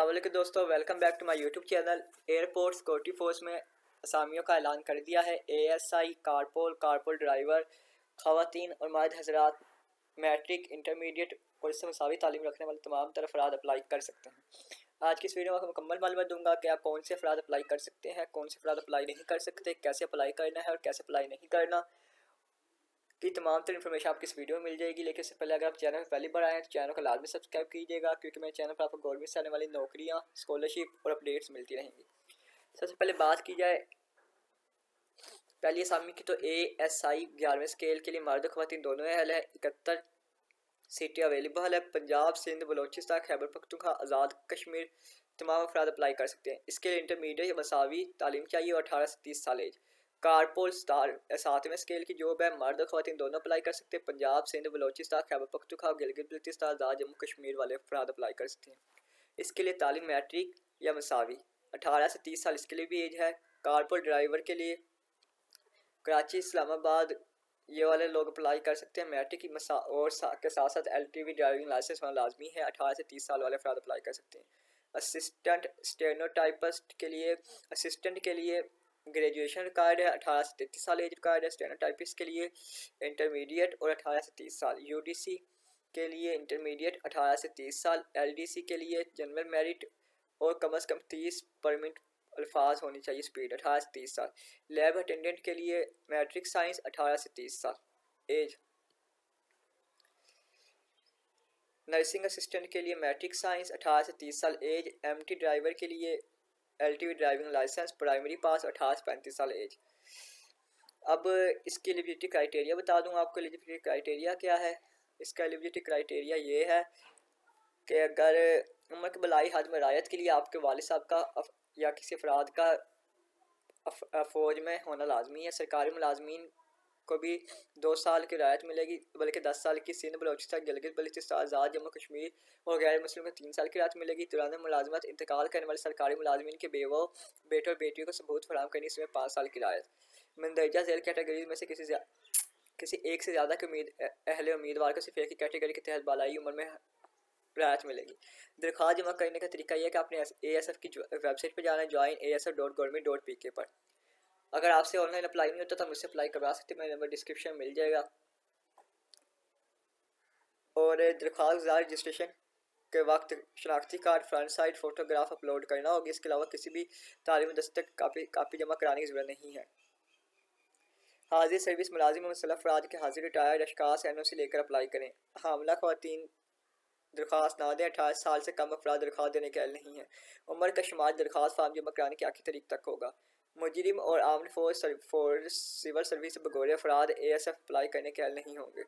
अस्सलाम वालेकुम दोस्तों, welcome back to my YouTube channel. Airport security force में असामियों का ऐलान कर दिया है। एएसआई, कारपोल ड्राइवर, खवातीन और मर्द हजरात मैट्रिक, इंटरमीडिएट और इससे मसावी तालीम रखने वाले तमाम तरह अफराद अप्लाई कर सकते हैं। आज की इस वीडियो में मुकम्मल मालूमात दूंगा कि आप कौन से अफराद अप्लाई कर सकते हैं, कौन से अफराद अप्लाई नहीं कर सकते, कैसे अप्लाई करना है और कैसे अप्लाई नहीं करना की तमाम तरह इन्फॉर्मेशन आपकी इस वीडियो में मिल जाएगी। लेकिन इससे पहले अगर आप चैनल में पहली बार आए हैं तो चैनल को लाजमी सब्सक्राइब कीजिएगा, क्योंकि मेरे चैनल पर आपको गवर्नमेंट से आने वाली नौकरियां, स्कॉलरशिप और अपडेट्स मिलती रहेंगी। सबसे पहले बात की जाए पहली असामी की, तो ASI 11वें स्केल के लिए मर्द ख़वातीन दोनों अहल है। 71 सीटें अवेलेबल है। पंजाब, सिंध, बलोचिस्तान, खैबर पख्तूनख्वा, आज़ाद कश्मीर तमाम अफराद अप्लाई कर सकते हैं। इसके लिए इंटरमीडिएट या मसावी तालीम चाहिए और 18 से 30 साल एज। कारपोल स्टार 7वें स्केल की जॉब है। मर्द और ख़वातीन दोनों अप्लाई कर सकते हैं। पंजाब, सिंध, बलोचिस्तान, खैबर पख्तूनख्वा, गिलगित बल्तिस्तान, आज़ाद जम्मू कश्मीर वाले अफराद अप्लाई कर सकते हैं। इसके लिए तालीम मैट्रिक या मसावी। 18 से 30 साल इसके लिए भी एज है। कारपोल ड्राइवर के लिए कराची, इस्लामाबाद ये वाले लोग अप्लाई कर सकते हैं। मैट्रिक की और के साथ साथ LTV ड्राइविंग लाइसेंस होना लाजमी है। 18 से 30 साल वाले अफराद अप्लाई कर सकते हैं। असिस्टेंट स्टेनोटाइपिस्ट के लिए ग्रेजुएशन रिक्वायर्ड है। 18 से 33 साल एज रिक्वायर्ड है। स्टेनोटाइपिस्ट के लिए इंटरमीडिएट और 18 से 30 साल। UDC के लिए इंटरमीडिएट 18 से 30 साल। LDC के लिए जनरल मेरिट और कम से कम 30 परमिट अल्फाज होनी चाहिए स्पीड। 18 से 30 साल। लैब अटेंडेंट के लिए मैट्रिक साइंस 18 से 30 साल एज। नर्सिंग असिस्टेंट के लिए मैट्रिक साइंस 18 से 30 साल एज। MT ड्राइवर के लिए LTV driving licence primary pass 18 से 35 साल एज। अब इसकी एलिजिबिलिटी क्राइटेरिया बता दूं आपको। एलिजिबिलिटी क्राइटेरिया क्या है? इसका एलिजिबिलिटी क्राइटेरिया ये है कि अगर उम्र के बलाई हद में रायत के लिए आपके वालिद साहब का या किसी अफराद का फ़ौज में होना लाजमी है। सरकारी मुलाजमीन को भी 2 साल की रायत मिलेगी, बल्कि 10 साल की। सिंध, बलोचिस्तान, गिलगित बल्तिस्तान, आज़ाद जम्मू कश्मीर और गैर मुस्लिम को 3 साल की रायत मिलेगी। दौरान मुलाजमत इंतकाल करने वाले सरकारी मुलाजमीन के बेटे और बेटियों को सबूत फराहम करनी, इसमें 5 साल की रायत। मंदरजा झेल कैटेगरी में से किसी एक से ज़्यादा के अहले उम्मीदवार को सिर्फ एक ही कैटेगरी के तहत बालाई उम्र में राहत मिलेगी। दरख्वास्त जमा करने का तरीका यह है कि आपने ASF की वेबसाइट पर जाना है, join.asf.government.pk पर। अगर आपसे ऑनलाइन अप्लाई नहीं होता तो मुझसे अप्लाई करवा सकते हैं। मेरा नंबर डिस्क्रिप्शन में मिल जाएगा। और दरख्वास्त रजिस्ट्रेशन के वक्त शनाख्ती card, front side photograph upload करना होगी। इसके अलावा किसी भी तालीमी दस्तक कापी जमा कराने की ज़रूरत नहीं है। हाजिर सर्विस मुलाजिम और मुसल्लफ़ अफराद के हाजिर रिटायर्ड अशखास NOC लेकर अप्लाई करें। हामला ख़वातीन दरख्वास्त ना दें। 18 साल से कम अफराद दरख्वास्त देने के अहल नहीं है। उम्र का शुमार दरख्वास्त फार्म जमा कराने की आखिरी तारीख तक होगा। मुजरिम और आर्म्ड फोर्स सिविल सर्विस बगौर अफराद ASF अप्लाई करने के अहल नहीं होंगे।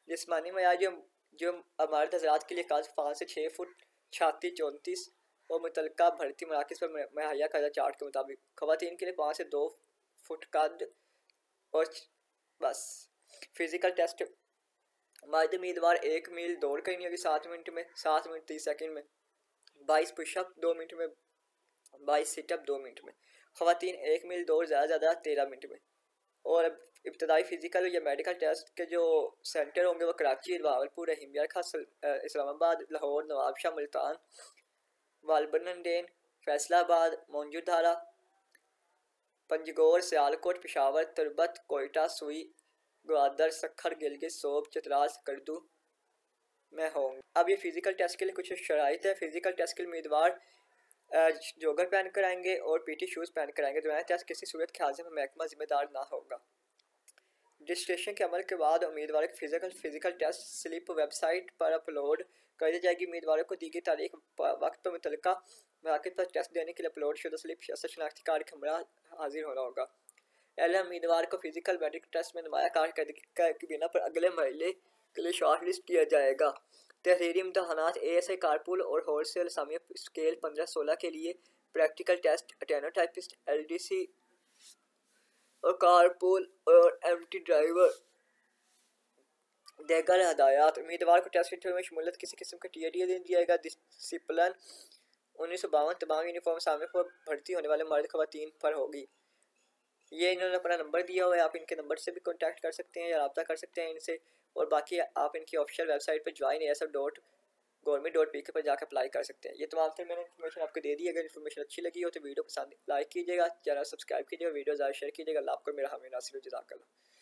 जिस्मानी मयार जो मर्द हजरात के लिए 5 से 6 फुट छाती 34 और मुतलका भर्ती मराकज़ पर मुहैया करदा चार्ट के मुताबिक। ख़वातीन के लिए 5 से 2 फुट कद और बस। फिज़िकल टेस्ट मर्द उम्मीदवार 1 मील दौड़ करनी होगी 7 मिनट में, 7 मिनट 30 सेकंड में। 22 पुशअप 2 मिनट में, 22 सिटअप 2 मिनट में। ख़वातीन 1 मील दौड़ ज़्यादा 13 मिनट में। और इब्तदाई फ़िज़िकल या मेडिकल टेस्ट के जो सेंटर होंगे वो कराची, भावलपुर, हिमियर खास, इस्लामाबाद, लाहौर, नवाबशाह, मुल्तान, वालबनडेन, फैसलाबाद, मौजूदधारा, पंजगौर, सियालकोट, पेशावर, तुरबत, कोयटा, सुई, ग्वादर, सखर, गिलगित, सोब, चतराल, करदू में होंगे। अब ये फ़िज़िकल टेस्ट के लिए कुछ शराइत है। फ़िज़िकल टेस्ट के लिए उम्मीदवार जोगर पहन कर आएंगे और PT शूज़ पहन कर आएंगे। दोनों टेस्ट किसी सूरत के हाजिर में महकमा जिम्मेदार ना होगा। रजिस्ट्रेशन के अमल के बाद उम्मीदवार की फ़िज़िकल टेस्ट स्लिप वेबसाइट पर अपलोड कर दी जाएगी। उम्मीदवारों को दी गई तारीख वक्त पर मुतल्लिका मौके पर टेस्ट देने के लिए अपलोड शुदा स्लिप शनाख्ती कार्ड के हमरा हाजिर होना होगा। पहले उम्मीदवार को फ़िज़िकल मेडिकल टेस्ट में नुमाया कारकर्दगी की बिना पर अगले मरहले के लिए शॉर्ट लिस्ट किया जाएगा। तहरीरी इम्तहानात ASI कारपुल और होलसेल असामिया स्केल 15-16 के लिए प्रैक्टिकल टेस्ट स्टेनोटाइपिस्ट, LDC और कारपुल और MT ड्राइवर देकर हदायत। उम्मीदवार को टेस्ट में शमूलियत किसी किस्म का TAD दे दिया जाएगा। डिसिप्लिन 1952 तमाम यूनिफॉर्म सामने पर भर्ती होने वाले मर्द ख़वातीन पर होगी। ये इन्होंने अपना नंबर दिया हुआ है, आप इनके नंबर से भी कांटेक्ट कर सकते हैं या रब्ता कर सकते हैं इनसे। और बाकी आप इनकी ऑफिशियल वेबसाइट पर join asf.government government.pk पर जाकर अप्लाई कर सकते हैं। ये तमाम फिर मैंने इन्फॉर्मेशन आपको दे दी। अगर इन्फॉर्मेशन अच्छी लगी हो तो वीडियो पसंद लाइक कीजिएगा, चैनल सब्सक्राइब कीजिएगा, वीडियो ज़्यादा शेयर कीजिएगा। अल्लाह आपको मेरा हमें नासिर जज़ाकल्लाह।